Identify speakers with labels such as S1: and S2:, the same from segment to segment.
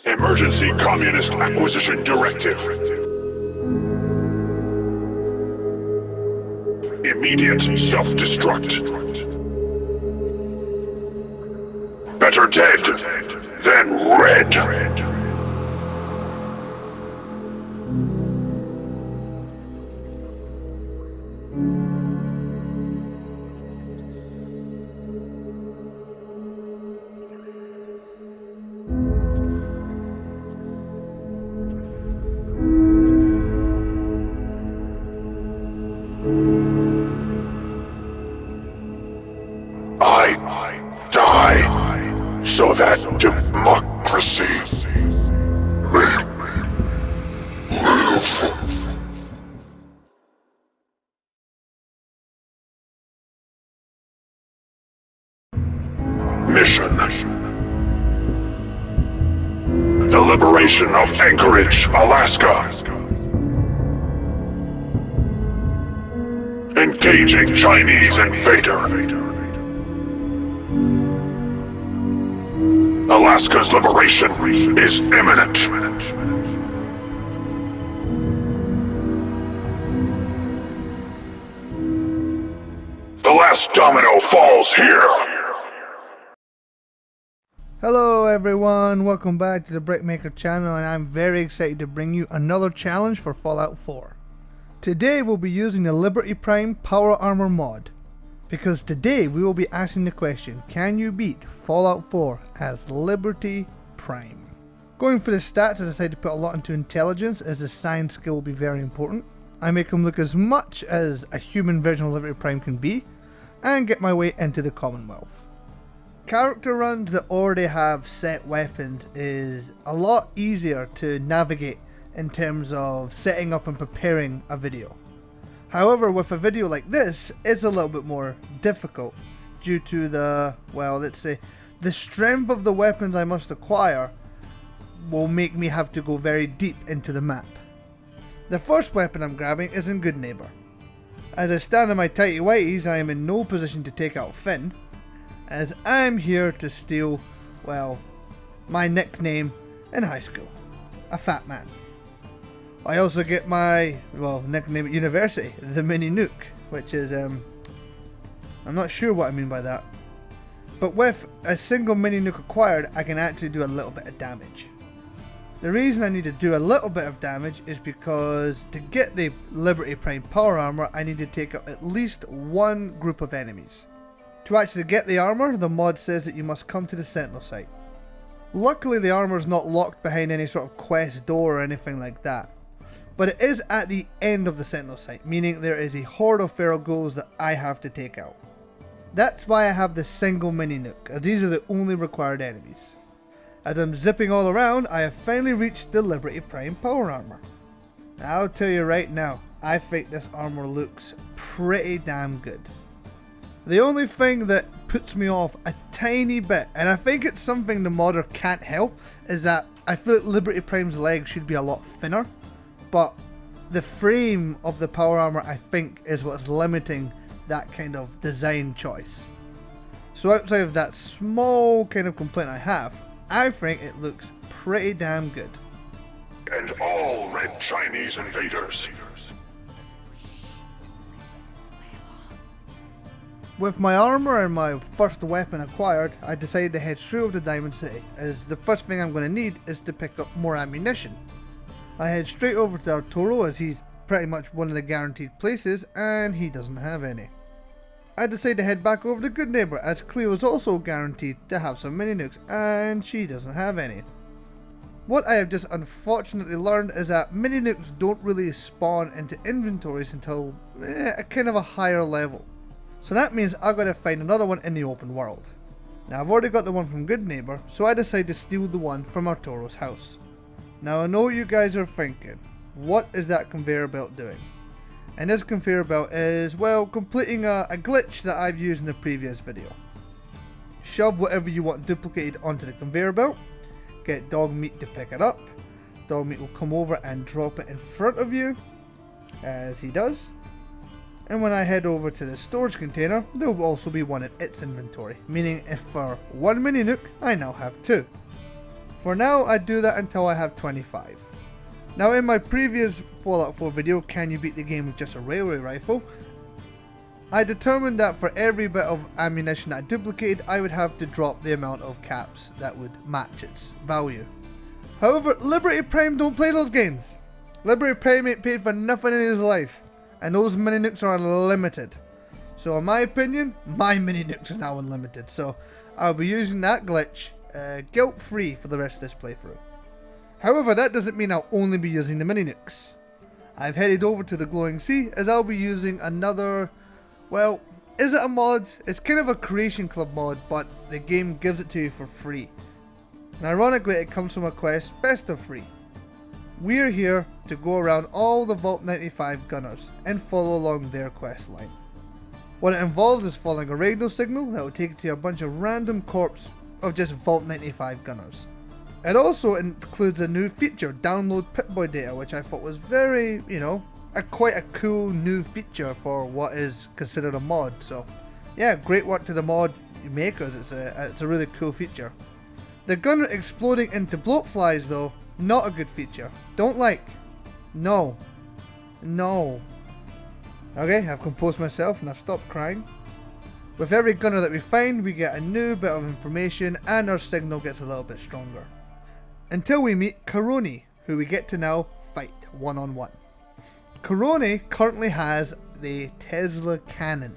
S1: Emergency Communist Acquisition Directive. Immediate self-destruct. Better dead than red. I die so that democracy may live. Mission: the liberation of Anchorage, Alaska. Engaging Chinese invader. Alaska's liberation is imminent. The last domino falls here.
S2: Hello everyone, welcome back to the Brickmaker channel, and I'm very excited to bring you another challenge for Fallout 4. Today we'll be using the libertyprime power armor mod, because today we will be asking the question, can you beat Fallout 4 as libertyprime? Going for the stats, I decided to put a lot into intelligence, as the science skill will be very important. I make him look as much as a human version of libertyprime can be, and get my way into the Commonwealth. Character runs that already have set weapons is a lot easier to navigate in terms of setting up and preparing a video. However, with a video like this, it's a little bit more difficult due to the, well, let's say, the strength of the weapons I must acquire will make me have to go very deep into the map. The first weapon I'm grabbing is in Good Neighbor. As I stand on my tighty whities, I am in no position to take out Finn, as I'm here to steal, well, my nickname in high school, a fat man. I also get my, well, nickname at university, the mini nuke, which is, I'm not sure what I mean by that. But with a single mini nuke acquired, I can actually do a little bit of damage. The reason I need to do a little bit of damage is because to get the libertyprime power armor, I need to take out at least one group of enemies. To actually get the armor, the mod says that you must come to the sentinel site. Luckily the armor is not locked behind any sort of quest door or anything like that. But it is at the end of the sentinel site, meaning there is a horde of feral ghouls that I have to take out. That's why I have the single mini nuke, as these are the only required enemies. As I'm zipping all around, I have finally reached the libertyprime power armor. I'll tell you right now, I think this armor looks pretty damn good. The only thing that puts me off a tiny bit, and I think it's something the modder can't help, is that I feel like libertyprime's legs should be a lot thinner. But the frame of the power armor, I think, is what's limiting that kind of design choice. So outside of that small kind of complaint I have, I think it looks pretty damn good.
S1: And all red Chinese invaders.
S2: With my armor and my first weapon acquired, I decided to head straight over to Diamond City, as the first thing I'm going to need is to pick up more ammunition. I head straight over to Arturo, as he's pretty much one of the guaranteed places, and he doesn't have any. I decide to head back over to Good Neighbor, as Cleo is also guaranteed to have some mini nukes, and she doesn't have any. What I have just unfortunately learned is that mini nukes don't really spawn into inventories until a kind of a higher level. So that means I've got to find another one in the open world. Now I've already got the one from Good Neighbor, so I decide to steal the one from Arturo's house. Now I know what you guys are thinking, what is that conveyor belt doing? And this conveyor belt is, well, completing a glitch that I've used in the previous video. Shove whatever you want duplicated onto the conveyor belt, get dog meat to pick it up, dog meat will come over and drop it in front of you, as he does. And when I head over to the storage container, there will also be one in its inventory, meaning if for one mini nuke, I now have two. For now, I do that until I have 25. Now in my previous Fallout 4 video, can you beat the game with just a railway rifle? I determined that for every bit of ammunition I duplicated, I would have to drop the amount of caps that would match its value. However, Liberty Prime don't play those games. Liberty Prime ain't paid for nothing in his life, and those mini nukes are unlimited. So in my opinion, my mini nukes are now unlimited, so I'll be using that glitch guilt-free for the rest of this playthrough. However, that doesn't mean I'll only be using the mini nukes. I've headed over to the glowing sea as I'll be using another, well, is it a mod? It's kind of a creation club mod, but the game gives it to you for free. And ironically, it comes from a quest, best of free. We're here to go around all the Vault 95 gunners and follow along their quest line. What it involves is following a radio signal that will take you to a bunch of random corps of just Vault 95 gunners. It also includes a new feature, download Pip-Boy data, which I thought was very, quite a cool new feature for what is considered a mod. So yeah, great work to the mod makers, it's a really cool feature. The gunner exploding into bloatflies though, not a good feature. Don't like. No. Okay, I've composed myself and I've stopped crying. With every gunner that we find, we get a new bit of information and our signal gets a little bit stronger. Until we meet Karoni, who we get to now fight one-on-one. Karoni currently has the Tesla Cannon,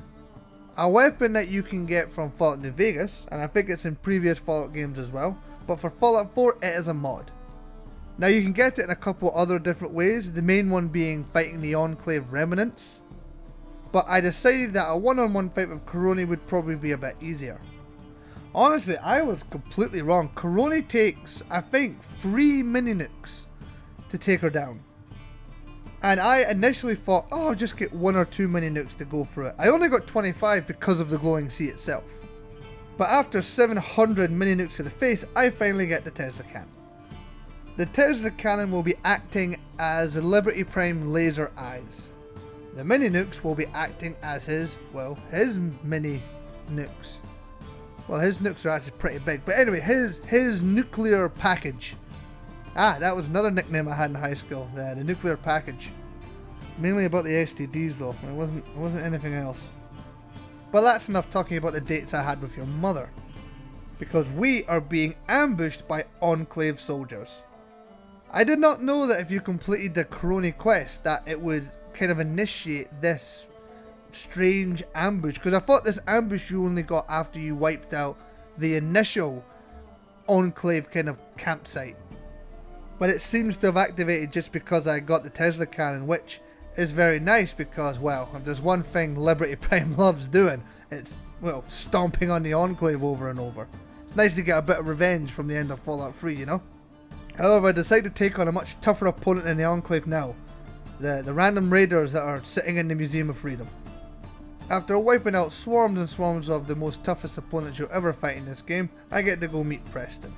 S2: a weapon that you can get from Fallout New Vegas, and I think it's in previous Fallout games as well, but for Fallout 4 it is a mod. Now you can get it in a couple other different ways, the main one being fighting the Enclave remnants, but I decided that a one-on-one fight with Karoni would probably be a bit easier. Honestly, I was completely wrong. Karoni takes, I think, 3 mini nukes to take her down. And I initially thought, oh, I'll just get 1 or 2 mini nukes to go through it. I only got 25 because of the glowing sea itself. But after 700 mini nukes to the face, I finally get the Tesla Cannon. The Tesla Cannon will be acting as the Liberty Prime laser eyes. The mini nukes will be acting as his mini nukes. Well, his nukes are actually pretty big, but anyway, his nuclear package. That was another nickname I had in high school, the nuclear package. Mainly about the STDs though, it wasn't anything else. But that's enough talking about the dates I had with your mother. Because we are being ambushed by Enclave soldiers. I did not know that if you completed the Karoni quest that it would kind of initiate this strange ambush, because I thought this ambush you only got after you wiped out the initial Enclave kind of campsite, but it seems to have activated just because I got the Tesla Cannon, which is very nice because, well, if there's one thing Liberty Prime loves doing, it's, well, stomping on the Enclave over and over. It's nice to get a bit of revenge from the end of Fallout 3, you know. However, I decided to take on a much tougher opponent in the Enclave now, the random raiders that are sitting in the Museum of Freedom. After wiping out swarms and swarms of the most toughest opponents you'll ever fight in this game, I get to go meet Preston.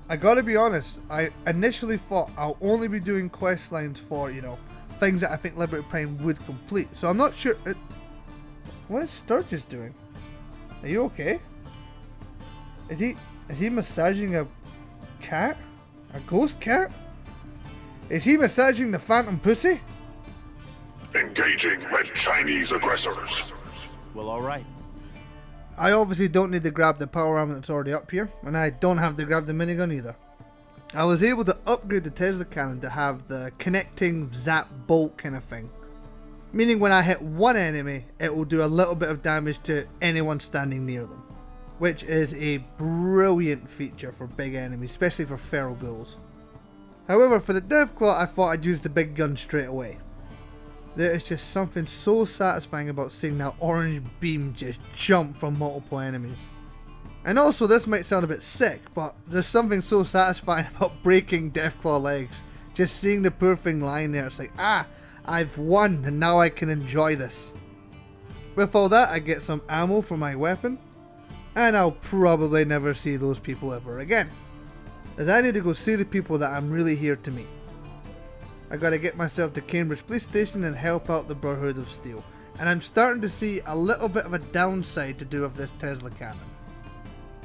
S2: I gotta be honest, I initially thought I'll only be doing quest lines for, things that I think Liberty Prime would complete. So I'm not sure. What is Sturgis doing? Are you okay? Is he massaging a cat? A ghost cat? Is he massaging the phantom pussy?
S1: Engaging red Chinese aggressors.
S3: Well, alright.
S2: I obviously don't need to grab the power armor that's already up here, and I don't have to grab the minigun either. I was able to upgrade the Tesla Cannon to have the connecting zap bolt kind of thing. Meaning when I hit one enemy, it will do a little bit of damage to anyone standing near them. Which is a brilliant feature for big enemies, especially for feral ghouls. However, for the Deathclaw, I thought I'd use the big gun straight away. There is just something so satisfying about seeing that orange beam just jump from multiple enemies. And also, this might sound a bit sick, but there's something so satisfying about breaking Deathclaw legs. Just seeing the poor thing lying there, it's like, I've won and now I can enjoy this. With all that, I get some ammo for my weapon, and I'll probably never see those people ever again, as I need to go see the people that I'm really here to meet. I gotta get myself to Cambridge Police Station and help out the Brotherhood of Steel, and I'm starting to see a little bit of a downside to do with this Tesla Cannon.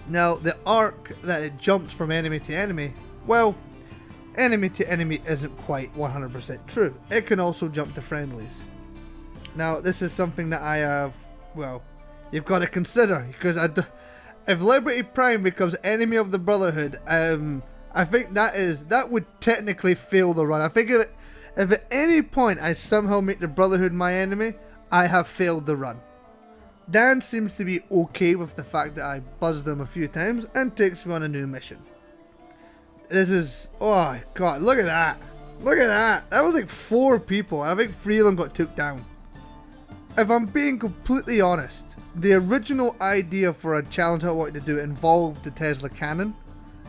S2: Now, the arc that it jumps from enemy to enemy Well, enemy to enemy isn't quite 100% true. It can also jump to friendlies. Now, this is something that I have, well, you've got to consider, because if Liberty Prime becomes enemy of the Brotherhood, I think that would technically fail the run. I think if at any point I somehow make the Brotherhood my enemy, I have failed the run. Dan seems to be okay with the fact that I buzzed them a few times and takes me on a new mission. This is, oh god, look at that. Look at that. That was like 4 people. I think 3 of them got took down. If I'm being completely honest, the original idea for a challenge I wanted to do involved the Tesla cannon.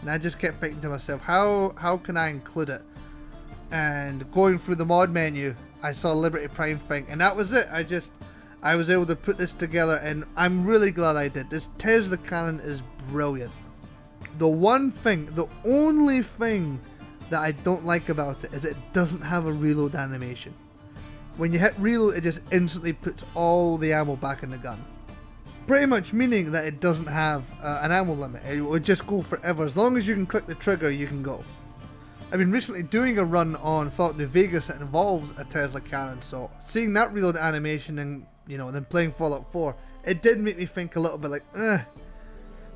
S2: And I just kept thinking to myself, how can I include it? And going through the mod menu, I saw Liberty Prime thing, and that was it. I was able to put this together, and I'm really glad I did. This Tesla cannon is brilliant. The only thing that I don't like about it is it doesn't have a reload animation. When you hit reload, it just instantly puts all the ammo back in the gun. Pretty much meaning that it doesn't have an ammo limit. It will just go forever. As long as you can click the trigger, you can go. I've been recently doing a run on falloutnewvegas that involves a Tesla cannon, so seeing that reload animation and, you know, then playing Fallout 4, it did make me think a little bit like,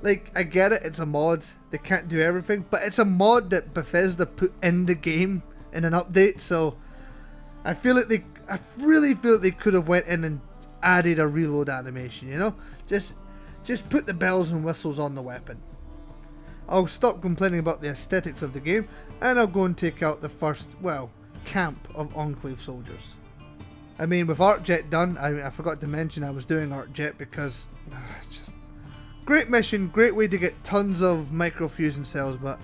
S2: like, I get it, it's a mod, they can't do everything, but it's a mod that Bethesda put in the game in an update, so I really feel like they could have went in and added a reload animation, you know? Just put the bells and whistles on the weapon. I'll stop complaining about the aesthetics of the game, and I'll go and take out the first, well, camp of Enclave soldiers. I mean, with ArcJet done, I forgot to mention I was doing ArcJet because, just great mission, great way to get tons of microfusion cells, but,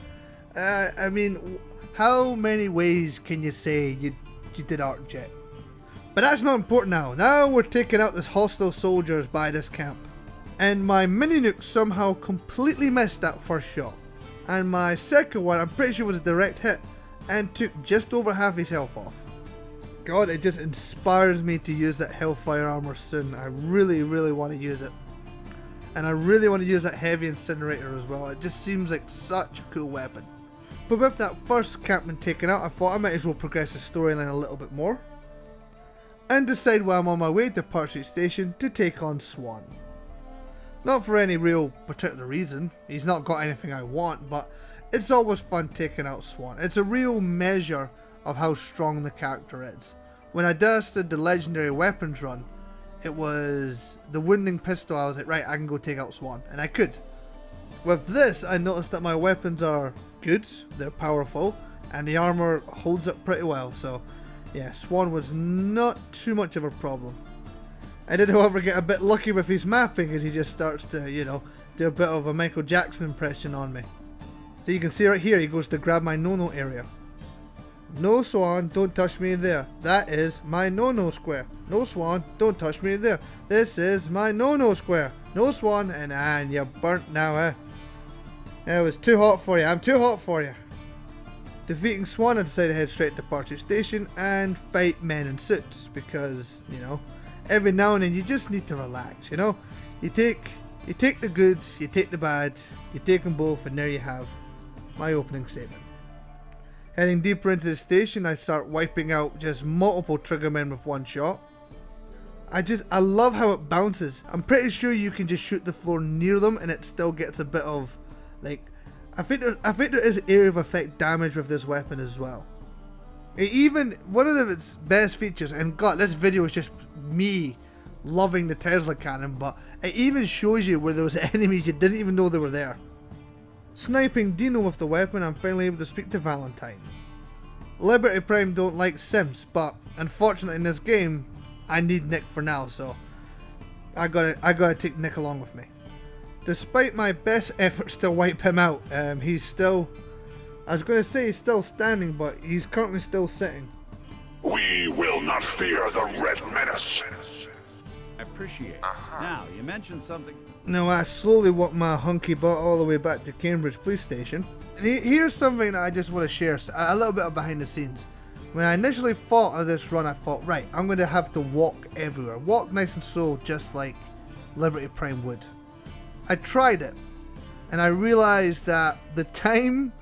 S2: I mean, how many ways can you say you did ArcJet? But that's not important now. Now we're taking out this hostile soldiers by this camp. And my mini nuke somehow completely missed that first shot. And my second one, I'm pretty sure was a direct hit and took just over half his health off. God, it just inspires me to use that Hellfire armor soon. I really, really want to use it. And I really want to use that heavy incinerator as well. It just seems like such a cool weapon. But with that first campman taken out, I thought I might as well progress the storyline a little bit more. And decide while I'm on my way to Park Street Station to take on Swan. Not for any real particular reason, he's not got anything I want, but it's always fun taking out Swan. It's a real measure of how strong the character is. When I dusted the legendary weapons run, it was the wounding pistol. I was like, right, I can go take out Swan, and I could. With this, I noticed that my weapons are good, they're powerful, and the armor holds up pretty well, so yeah, Swan was not too much of a problem. I did, however, get a bit lucky with his mapping as he just starts to, you know, do a bit of a Michael Jackson impression on me. So you can see right here, he goes to grab my no-no area. No Swan, don't touch me there. That is my no-no square. No Swan, don't touch me there. This is my no-no square. No Swan, and you're burnt now, eh? It was too hot for you. I'm too hot for you. Defeating Swan, I decided to head straight to Park Street Station and fight men in suits because, you know, every now and then you just need to relax, you know? You take the good, you take the bad, you take them both, and there you have my opening statement. Heading deeper into the station, I start wiping out just multiple triggermen with one shot. I love how it bounces. I'm pretty sure you can just shoot the floor near them and it still gets a bit of, like, I think there is area of effect damage with this weapon as well. One of its best features, and God, this video is just me loving the Tesla cannon, but it even shows you where there was enemies you didn't even know they were there. Sniping Dino with the weapon, I'm finally able to speak to Valentine. Liberty Prime don't like Sims, but unfortunately in this game, I need Nick for now, so I gotta take Nick along with me. Despite my best efforts to wipe him out, he's still, I was going to say he's still standing, but he's currently still sitting.
S1: We will not fear the Red Menace.
S3: I appreciate it. Now, you mentioned something.
S2: Now I slowly walk my hunky butt all the way back to Cambridge Police Station. And here's something that I just want to share, a little bit of behind the scenes. When I initially thought of this run, I thought, right, I'm going to have to walk everywhere. Walk nice and slow, just like Liberty Prime would. I tried it, and I realized that the time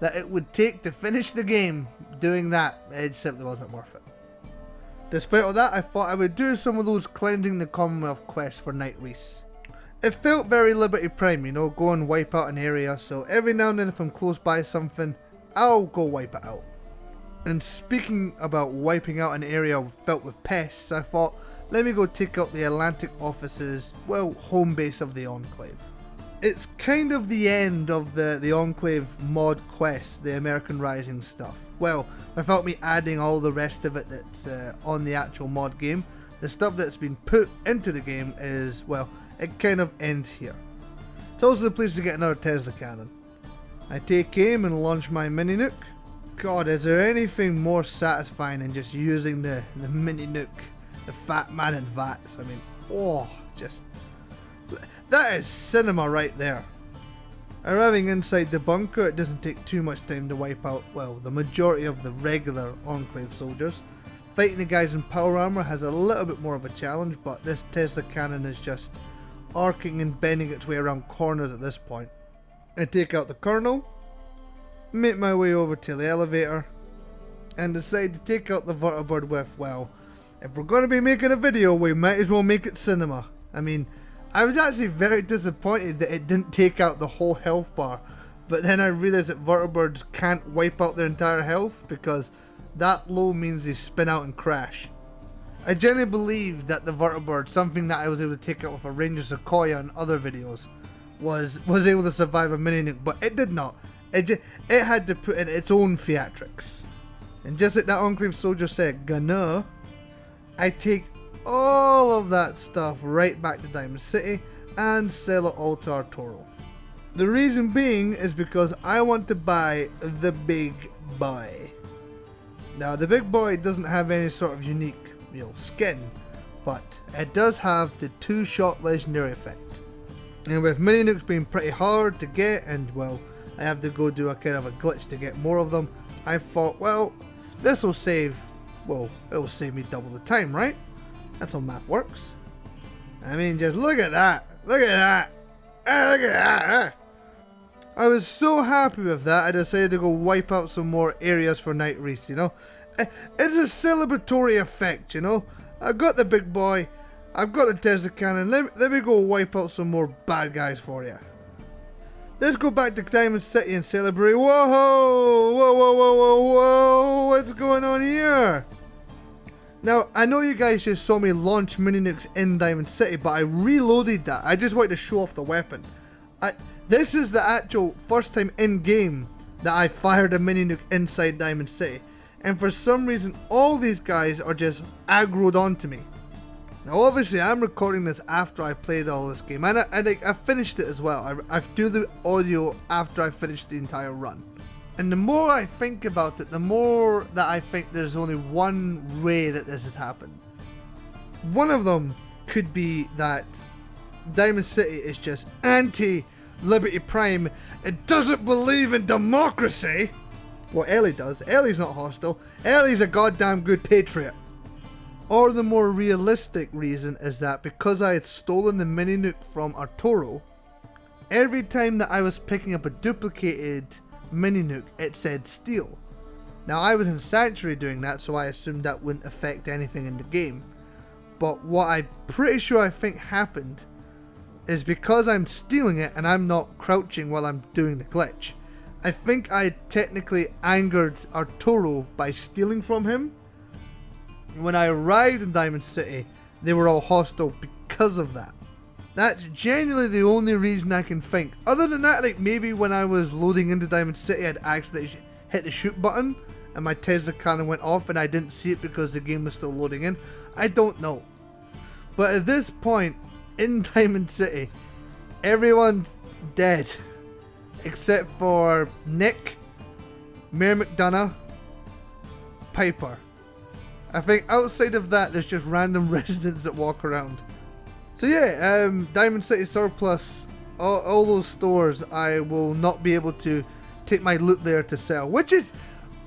S2: that it would take to finish the game doing that, it simply wasn't worth it. Despite all that, I thought I would do some of those cleansing the Commonwealth quests for Night Reese. It felt very Liberty Prime, you know, go and wipe out an area, so every now and then if I'm close by something, I'll go wipe it out. And speaking about wiping out an area filled with pests, I thought, let me go take out the Atlantic office's, well, home base of the Enclave. It's kind of the end of the Enclave mod quest, the American Rising stuff. Well, without me adding all the rest of it that's on the actual mod game, the stuff that's been put into the game is, well, it kind of ends here. It's also the place to get another Tesla cannon. I take aim and launch my mini nuke. God, is there anything more satisfying than just using the mini nuke, the fat man in vats? I mean, oh, just, that is cinema right there. Arriving inside the bunker, it doesn't take too much time to wipe out, well, the majority of the regular Enclave soldiers. Fighting the guys in power armor has a little bit more of a challenge, but this Tesla cannon is just arcing and bending its way around corners at this point. I take out the Colonel, make my way over to the elevator, and decide to take out the vertibird with, well, if we're going to be making a video, we might as well make it cinema. I mean, I was actually very disappointed that it didn't take out the whole health bar, but then I realised that vertibirds can't wipe out their entire health because that low means they spin out and crash. I genuinely believe that the vertibird, something that I was able to take out with a Ranger Sequoia in other videos, was able to survive a mini nuke, but it did not. It had to put in its own theatrics. And just like that Enclave soldier said, gonna, I take all of that stuff right back to Diamond City and sell it all to Arturo. The reason being is because I want to buy the big boy. Now the big boy doesn't have any sort of unique, skin, but it does have the 2-shot legendary effect. And with mini nukes being pretty hard to get, and well, I have to go do a kind of a glitch to get more of them, I thought, well, this will save, well, it will save me double the time, right? That's how math works. I mean, just look at that. Look at that. Look at that. I was so happy with that, I decided to go wipe out some more areas for Night Reese, you know. It's a celebratory effect, you know. I've got the big boy. I've got the Tesla cannon. Let me go wipe out some more bad guys for you. Let's go back to Diamond City and celebrate. Whoa! Whoa, whoa, whoa, whoa, whoa! What's going on here? Now, I know you guys just saw me launch mini nukes in Diamond City, but I reloaded that. I just wanted to show off the weapon. This is the actual first time in game that I fired a mini nuke inside Diamond City. And for some reason, all these guys are just aggroed onto me. Now, obviously, I'm recording this after I played all this game, and I finished it as well. I do the audio after I finished the entire run. And the more I think about it, the more that I think there's only one way that this has happened. One of them could be that Diamond City is just anti-Liberty Prime. It doesn't believe in democracy. Well, Ellie does. Ellie's not hostile. Ellie's a goddamn good patriot. Or the more realistic reason is that because I had stolen the mini nuke from Arturo, every time that I was picking up a duplicated mini nuke, it said steal. Now, I was in Sentry doing that, so I assumed that wouldn't affect anything in the game. But what I'm pretty sure I think happened is because I'm stealing it and I'm not crouching while I'm doing the glitch, I think I technically angered Arturo by stealing from him. When I arrived in Diamond City, they were all hostile because of that. That's genuinely the only reason I can think. Other than that, like maybe when I was loading into Diamond City, I'd accidentally hit the shoot button and my Tesla cannon went off and I didn't see it because the game was still loading in. I don't know. But at this point in Diamond City, everyone's dead. Except for Nick, Mayor McDonough, Piper. I think outside of that, there's just random residents that walk around. So yeah, Diamond City Surplus, all those stores, I will not be able to take my loot there to sell, which is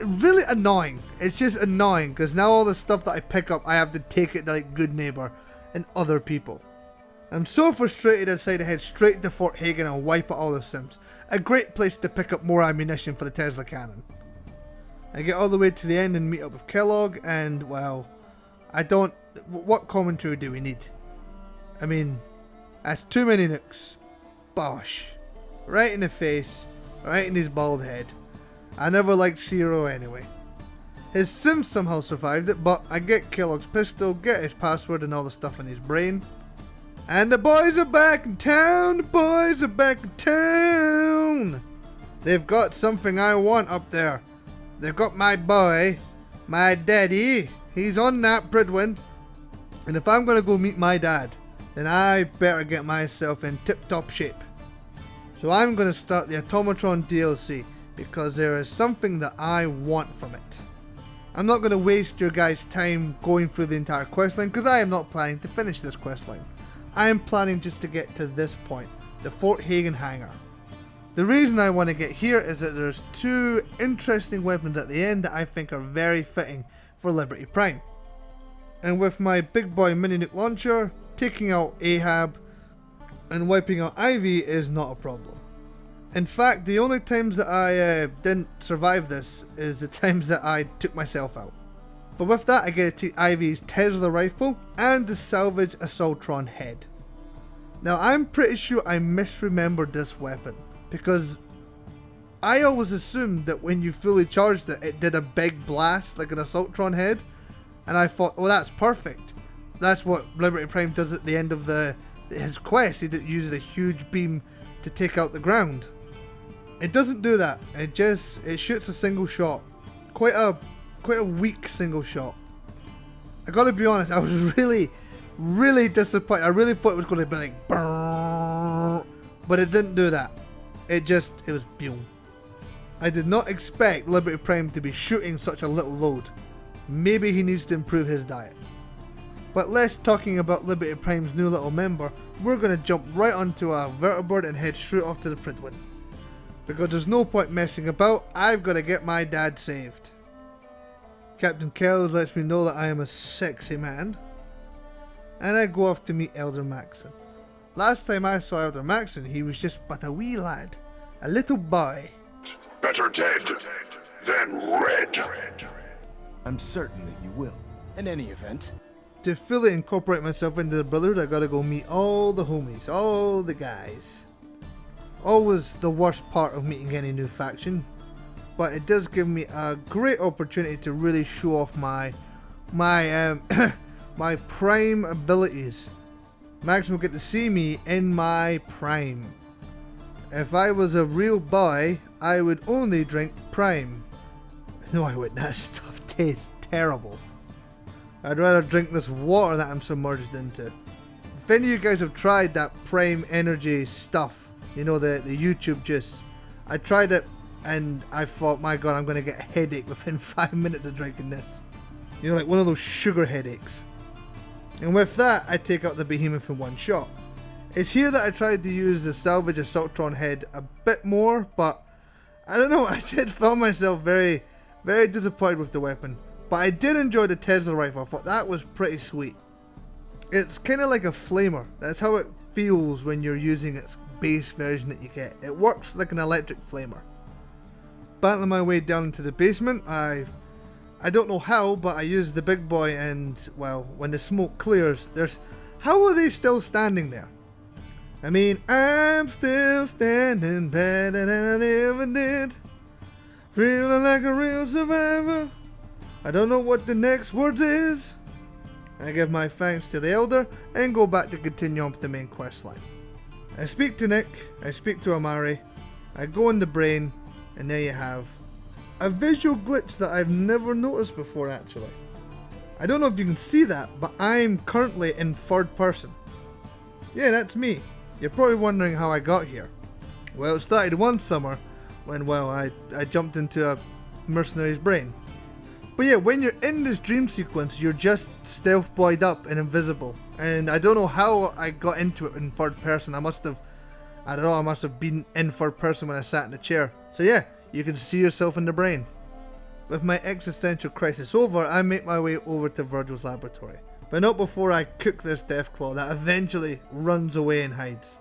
S2: really annoying. It's just annoying because now all the stuff that I pick up, I have to take it to like Good Neighbor and other people. I'm so frustrated I decided to head straight to Fort Hagen and wipe out all the Sims. A great place to pick up more ammunition for the Tesla cannon. I get all the way to the end and meet up with Kellogg, and well, what commentary do we need? I mean, that's too many nukes. Bosh. Right in the face, right in his bald head. I never liked Zero anyway. His Sim somehow survived it, but I get Kellogg's pistol, get his password and all the stuff in his brain. And the boys are back in town, the boys are back in town. They've got something I want up there. They've got my boy, my daddy, he's on that Bridwin. And if I'm gonna go meet my dad, then I better get myself in tip-top shape. So I'm gonna start the automatron DLC, because there is something that I want from it. I'm not gonna waste your guys' time going through the entire questline, because I am not planning to finish this questline. I am planning just to get to this point, the Fort Hagen hangar. The reason I want to get here is that there's two interesting weapons at the end that I think are very fitting for Liberty Prime. And with my big boy mini nuke launcher, taking out Ahab and wiping out Ivy is not a problem. In fact, the only times that I didn't survive this is the times that I took myself out. But with that, I get to take Ivy's Tesla rifle and the salvage Assaultron head. Now, I'm pretty sure I misremembered this weapon, because I always assumed that when you fully charged it, it did a big blast like an Assaultron head, and I thought, oh, that's perfect. That's what Liberty Prime does at the end of his quest. He uses a huge beam to take out the ground. It doesn't do that. It shoots a single shot. Quite a weak single shot. I gotta be honest, I was really disappointed. I really thought it was going to be like brrrr, but it didn't do that. It was boom. I did not expect Liberty Prime to be shooting such a little load. Maybe he needs to improve his diet. But less talking about Liberty Prime's new little member, we're going to jump right onto a vertibird and head straight off to the Pridwin. Because there's no point messing about, I've got to get my dad saved. Captain Kells lets me know that I am a sexy man. And I go off to meet Elder Maxon. Last time I saw Elder Maxon, he was just but a wee lad. A little boy.
S1: Better dead than red.
S4: I'm certain that you will. In any event.
S2: To fully incorporate myself into the Brotherhood, I gotta go meet all the homies, all the guys. Always the worst part of meeting any new faction. But it does give me a great opportunity to really show off my my prime abilities. Max will get to see me in my prime. If I was a real boy, I would only drink prime. No, I wouldn't. That stuff tastes terrible. I'd rather drink this water that I'm submerged into. If any of you guys have tried that prime energy stuff, you know, the YouTube juice, I tried it and I thought, my god, I'm going to get a headache within 5 minutes of drinking this. You know, like one of those sugar headaches. And with that, I take out the behemoth in one shot. It's here that I tried to use the salvage Assaultron head a bit more, but I don't know, I did find myself very, very disappointed with the weapon. But I did enjoy the Tesla rifle. I thought that was pretty sweet. It's kind of like a flamer. That's how it feels when you're using its base version that you get. It works like an electric flamer. Battling my way down into the basement, I don't know how, but I used the big boy, and well, when the smoke clears, how are they still standing there? I mean, I'm still standing better than I ever did, feeling like a real survivor. I don't know what the next words is. I give my thanks to the Elder and go back to continue on with the main quest line. I speak to Nick, I speak to Amari, I go in the brain, and there you have a visual glitch that I've never noticed before actually. I don't know if you can see that, but I'm currently in third person. Yeah, that's me. You're probably wondering how I got here. Well, it started one summer when, well, I jumped into a mercenary's brain. But yeah, when you're in this dream sequence, you're just stealth boyed up and invisible. And I don't know how I got into it in third person. I must have been in third person when I sat in the chair. So yeah, you can see yourself in the brain. With my existential crisis over, I make my way over to Virgil's laboratory. But not before I cook this Deathclaw that eventually runs away and hides.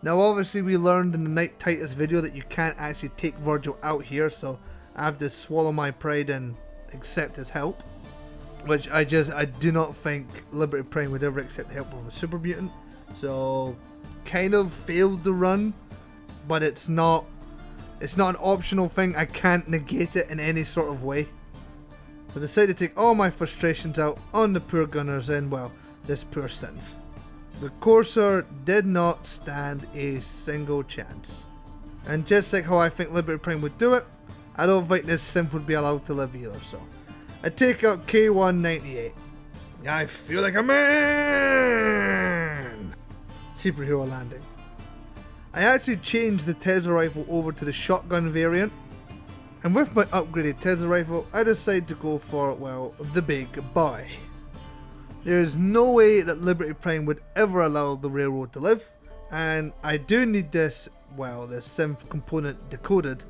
S2: Now obviously we learned in the Knight Titus video that you can't actually take Virgil out here, so I have to swallow my pride and accept his help. Which I do not think Liberty Prime would ever accept the help of a super mutant. So kind of failed the run, but it's not an optional thing. I can't negate it in any sort of way. So I decided to take all my frustrations out on the poor gunners and, well, this poor synth. The Courser did not stand a single chance. And just like how I think Liberty Prime would do it, I don't think this synth would be allowed to live either, so I take out K198. I feel like a man! Superhero landing. I actually changed the Tesla rifle over to the shotgun variant, and with my upgraded Tesla rifle, I decided to go for, well, the big boy. There is no way that Liberty Prime would ever allow the railroad to live, and I do need this, well, this synth component decoded,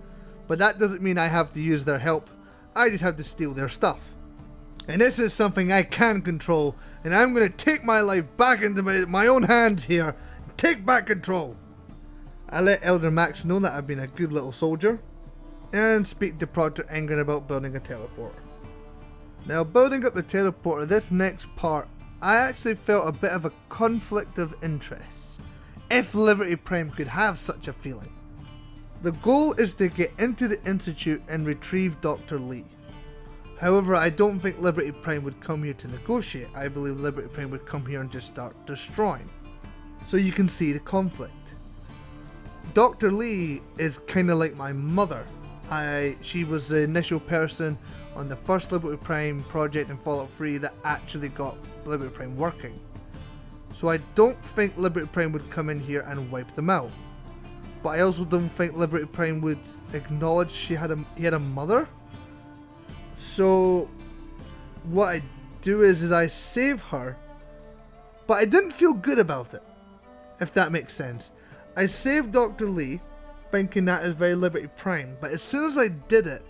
S2: but that doesn't mean I have to use their help. I just have to steal their stuff. And this is something I can control, and I'm going to take my life back into my own hands here, and take back control. I let Elder Max know that I've been a good little soldier, and speak to Proctor Engren about building a teleporter. Now building up the teleporter, this next part, I actually felt a bit of a conflict of interests, if Liberty Prime could have such a feeling. The goal is to get into the Institute and retrieve Dr. Lee. However, I don't think Liberty Prime would come here to negotiate. I believe Liberty Prime would come here and just start destroying. So you can see the conflict. Dr. Lee is kind of like my mother. She was the initial person on the first Liberty Prime project in Fallout 3 that actually got Liberty Prime working. So I don't think Liberty Prime would come in here and wipe them out. But I also don't think Liberty Prime would acknowledge he had a mother. So what I do is I save her, but I didn't feel good about it, if that makes sense. I saved Dr. Lee, thinking that is very Liberty Prime, but as soon as I did it,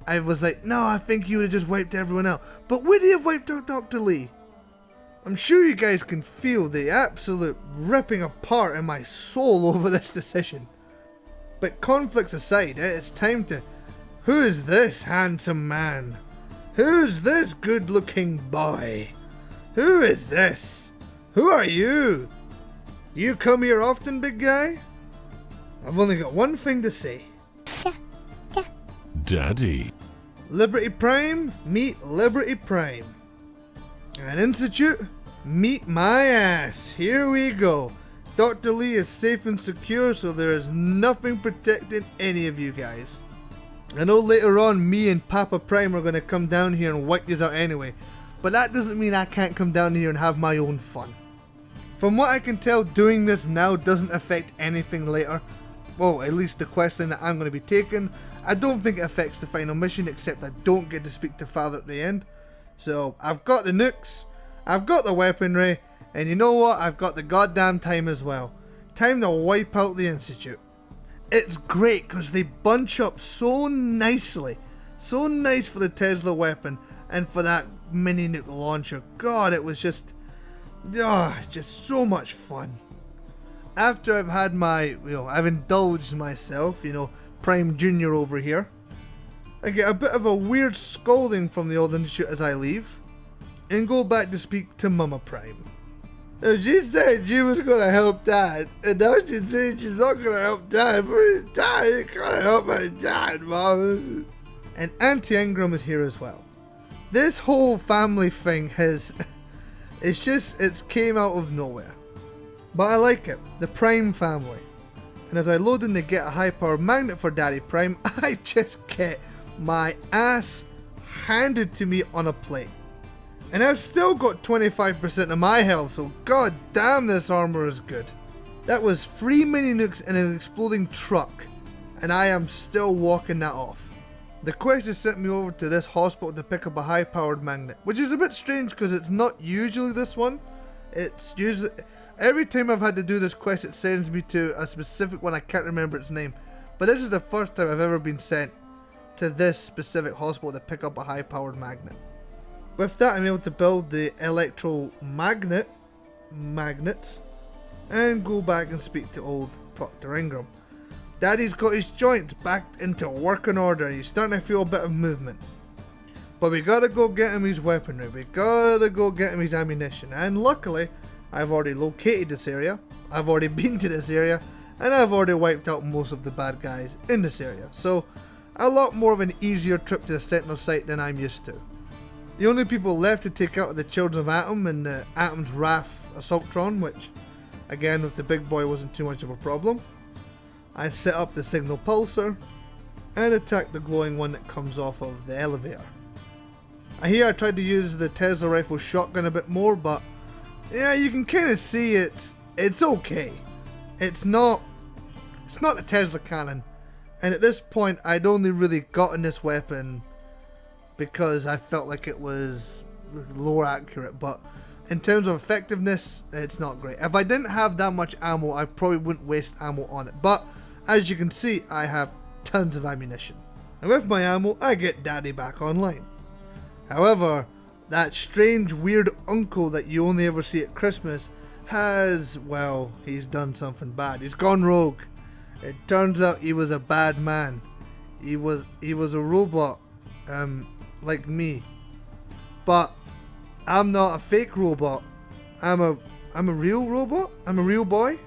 S2: I was like, no, I think you would have just wiped everyone out. But would he have wiped out Dr. Lee? I'm sure you guys can feel the absolute ripping apart in my soul over this decision. But conflicts aside, it's time to... Who is this handsome man? Who's this good looking boy? Who is this? Who are you? You come here often, big guy? I've only got one thing to say.
S1: Daddy.
S2: Liberty Prime, meet Liberty Prime. An Institute, meet my ass. Here we go. Dr. Lee is safe and secure, so there is nothing protecting any of you guys. I know later on me and Papa Prime are going to come down here and wipe this out anyway, but that doesn't mean I can't come down here and have my own fun. From what I can tell, doing this now doesn't affect anything later. Well, at least the quest line that I'm going to be taking. I don't think it affects the final mission, except I don't get to speak to Father at the end. So, I've got the nukes, I've got the weaponry, and you know what? I've got the goddamn time as well. Time to wipe out the Institute. It's great because they bunch up so nicely. So nice for the Tesla weapon and for that mini nuke launcher. God, it was just so much fun. After I've had my, I've indulged myself, Prime Junior over here, I get a bit of a weird scolding from the old Institute as I leave, and go back to speak to Mama Prime. She said she was going to help Dad, and now she's saying she's not going to help Dad, but Dad is going to help my dad, Mom. And Auntie Ingram is here as well. This whole family thing it's came out of nowhere. But I like it, the Prime family. And as I load in to get a high-powered magnet for Daddy Prime, I just get my ass handed to me on a plate. And I've still got 25% of my health, so god damn this armor is good. That was 3 mini nukes and an exploding truck, and I am still walking that off. The quest has sent me over to this hospital to pick up a high-powered magnet, which is a bit strange because it's not usually this one. It's usually... Every time I've had to do this quest, it sends me to a specific one. I can't remember its name. But this is the first time I've ever been sent to this specific hospital to pick up a high-powered magnet. With that, I'm able to build the magnets and go back and speak to old Proctor Ingram. Daddy's got his joints back into working order. He's starting to feel a bit of movement. But we gotta go get him his weaponry. We gotta go get him his ammunition. And luckily, I've already located this area. I've already been to this area. And I've already wiped out most of the bad guys in this area. So, a lot more of an easier trip to the Sentinel site than I'm used to. The only people left to take out are the Children of Atom and the Atom's Wrath Assaultron, which, again, with the big boy wasn't too much of a problem. I set up the signal pulsar and attacked the glowing one that comes off of the elevator. Here I tried to use the Tesla rifle shotgun a bit more, but yeah, you can kind of see it's okay. It's not the Tesla cannon, and at this point I'd only really gotten this weapon because I felt like it was lower accurate, but in terms of effectiveness, it's not great. If I didn't have that much ammo, I probably wouldn't waste ammo on it, but as you can see, I have tons of ammunition. And with my ammo, I get Daddy back online. However, that strange weird uncle that you only ever see at Christmas has, well, he's done something bad. He's gone rogue. It turns out he was a bad man. He was a robot, like me. But I'm not a fake robot. I'm a real robot. I'm a real boy.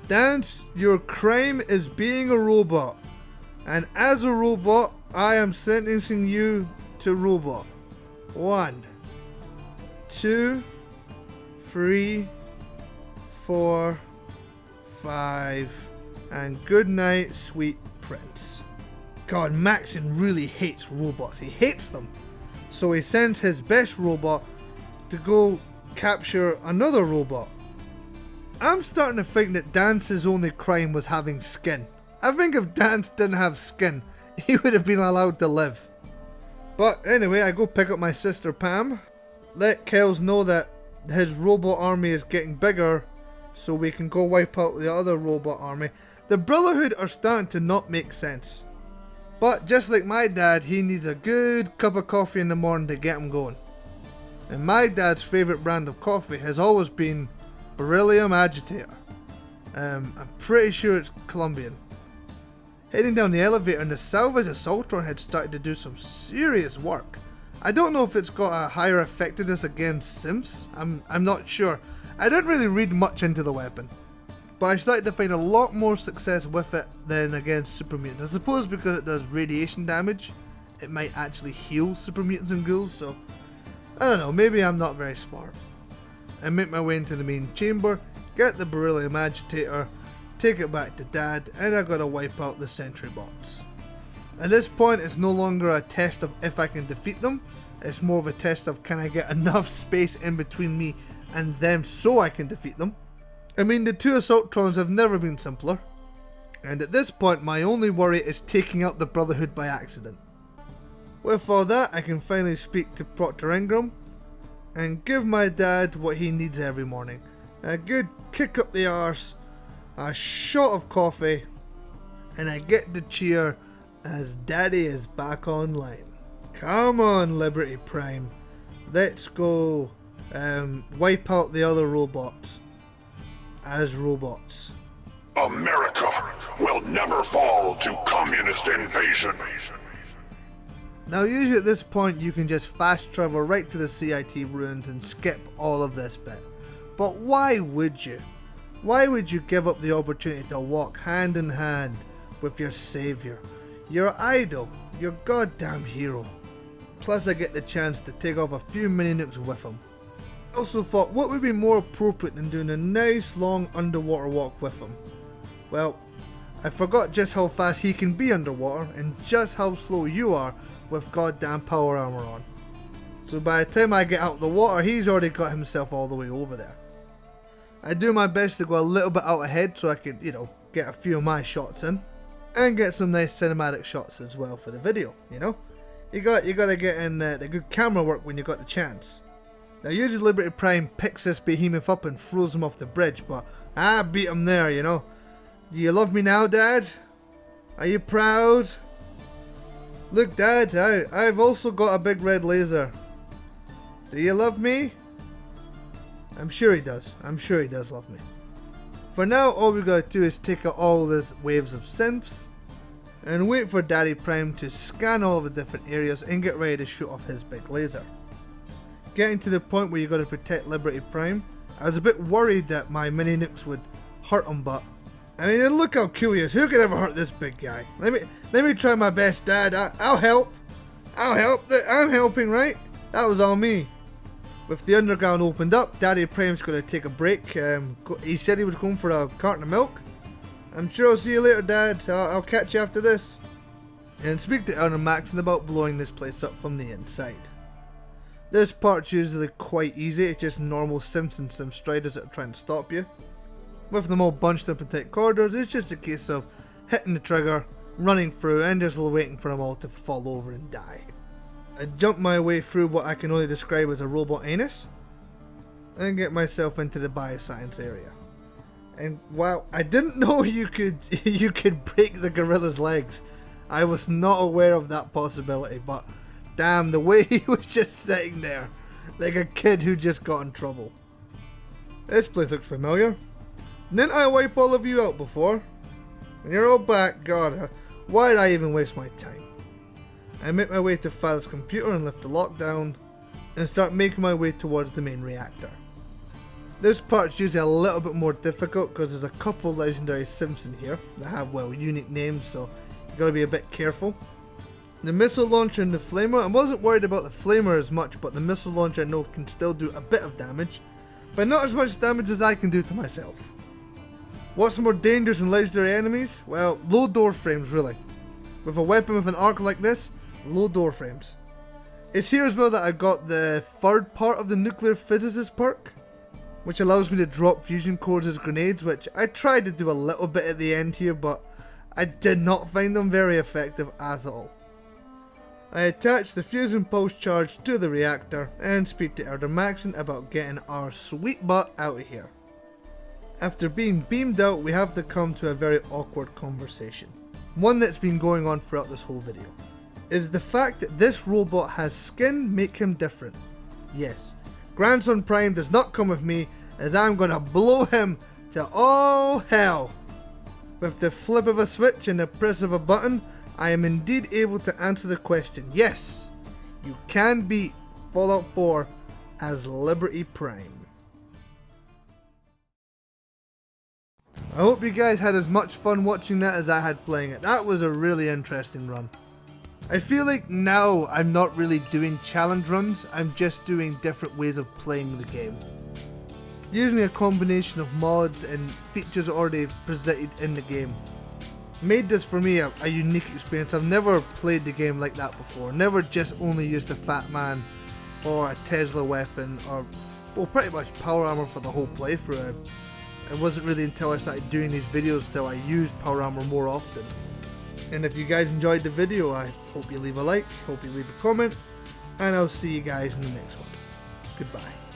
S2: Dance, your crime is being a robot. And as a robot, I am sentencing you to robot. 1, 2, 3, 4, 5, and good night, sweet prince. God, Maxon really hates robots. He hates them. So he sends his best robot to go capture another robot. I'm starting to think that Dance's only crime was having skin. I think if Dance didn't have skin, he would have been allowed to live. But anyway, I go pick up my sister Pam, let Kells know that his robot army is getting bigger so we can go wipe out the other robot army. The Brotherhood are starting to not make sense. But just like my dad, he needs a good cup of coffee in the morning to get him going. And my dad's favourite brand of coffee has always been Beryllium Agitator. I'm pretty sure it's Colombian. Heading down the elevator, and the salvage assaultron had started to do some serious work. I don't know if it's got a higher effectiveness against Sims. I'm not sure. I didn't really read much into the weapon. But I started to find a lot more success with it than against super mutants. I suppose because it does radiation damage, it might actually heal super mutants and ghouls, so I don't know, maybe I'm not very smart. I make my way into the main chamber, get the Beryllium Agitator, take it back to Dad, and I gotta wipe out the Sentry bots. At this point, it's no longer a test of if I can defeat them, it's more of a test of can I get enough space in between me and them so I can defeat them. I mean, the two Assaultrons have never been simpler, and at this point my only worry is taking out the Brotherhood by accident. With all that, I can finally speak to Proctor Ingram and give my dad what he needs every morning. A good kick up the arse, a shot of coffee, and I get to cheer as Daddy is back online. Come on, Liberty Prime, let's go wipe out the other robots as robots.
S1: America will never fall to communist invasion.
S2: Now usually at this point you can just fast travel right to the CIT ruins and skip all of this bit. But why would you? Why would you give up the opportunity to walk hand in hand with your savior, your idol, your goddamn hero? Plus I get the chance to take off a few mini nukes with him. I also thought what would be more appropriate than doing a nice long underwater walk with him? Well, I forgot just how fast he can be underwater and just how slow you are with goddamn power armor on. So by the time I get out of the water, he's already got himself all the way over there. I do my best to go a little bit out ahead so I can, get a few of my shots in. And get some nice cinematic shots as well for the video, You gotta get in the good camera work when you got the chance. Now usually Liberty Prime picks this behemoth up and throws him off the bridge, but I beat him there, Do you love me now, Dad? Are you proud? Look, Dad, I've also got a big red laser. Do you love me? I'm sure he does. I'm sure he does love me. For now, all we gotta do is take out all these waves of synths and wait for Daddy Prime to scan all of the different areas and get ready to shoot off his big laser. Getting to the point where you gotta protect Liberty Prime, I was a bit worried that my mini nukes would hurt him, but I mean, look how cool he is. Who could ever hurt this big guy? Let me try my best, Dad. I'll help. I'll help. I'm helping, right? That was all me. With the underground opened up, Daddy Prime's going to take a break. He said he was going for a carton of milk. I'm sure I'll see you later, Dad. I'll catch you after this. And speak to Elder Maxon about blowing this place up from the inside. This part's usually quite easy. It's just normal Simpson Sim Striders that are trying to stop you. With them all bunched up in tight corridors, it's just a case of hitting the trigger, running through, and just waiting for them all to fall over and die. I jump my way through what I can only describe as a robot anus, and get myself into the bioscience area. And wow, I didn't know you could break the gorilla's legs. I was not aware of that possibility, but damn, the way he was just sitting there, like a kid who just got in trouble. This place looks familiar. Didn't I wipe all of you out before? And you're all back, God, why did I even waste my time? I make my way to Father's computer and lift the lockdown, and start making my way towards the main reactor. This part's usually a little bit more difficult because there's a couple legendary Simpson here that have, well, unique names, so you gotta be a bit careful. The missile launcher and the flamer, I wasn't worried about the flamer as much, but the missile launcher I know can still do a bit of damage, but not as much damage as I can do to myself. What's more dangerous than legendary enemies? Well, low door frames, really. With a weapon with an arc like this, low door frames. It's here as well that I got the third part of the nuclear physicist perk, which allows me to drop fusion cores as grenades, which I tried to do a little bit at the end here, but I did not find them very effective at all. I attach the fusion pulse charge to the reactor and speak to Elder Maxon about getting our sweet butt out of here. After being beamed out, we have to come to a very awkward conversation. One that's been going on throughout this whole video. Is the fact that this robot has skin make him different? Yes. Grandson Prime does not come with me, as I'm gonna blow him to all hell. With the flip of a switch and the press of a button, I am indeed able to answer the question. Yes, you can beat Fallout 4 as Liberty Prime. I hope you guys had as much fun watching that as I had playing it. That was a really interesting run. I feel like now I'm not really doing challenge runs, I'm just doing different ways of playing the game. Using a combination of mods and features already presented in the game made this for me a unique experience. I've never played the game like that before, never just only used a Fat Man or a Tesla weapon or, well, pretty much power armor for the whole playthrough. It wasn't really until I started doing these videos till I used power armor more often. And if you guys enjoyed the video, I hope you leave a like, hope you leave a comment, and I'll see you guys in the next one. Goodbye.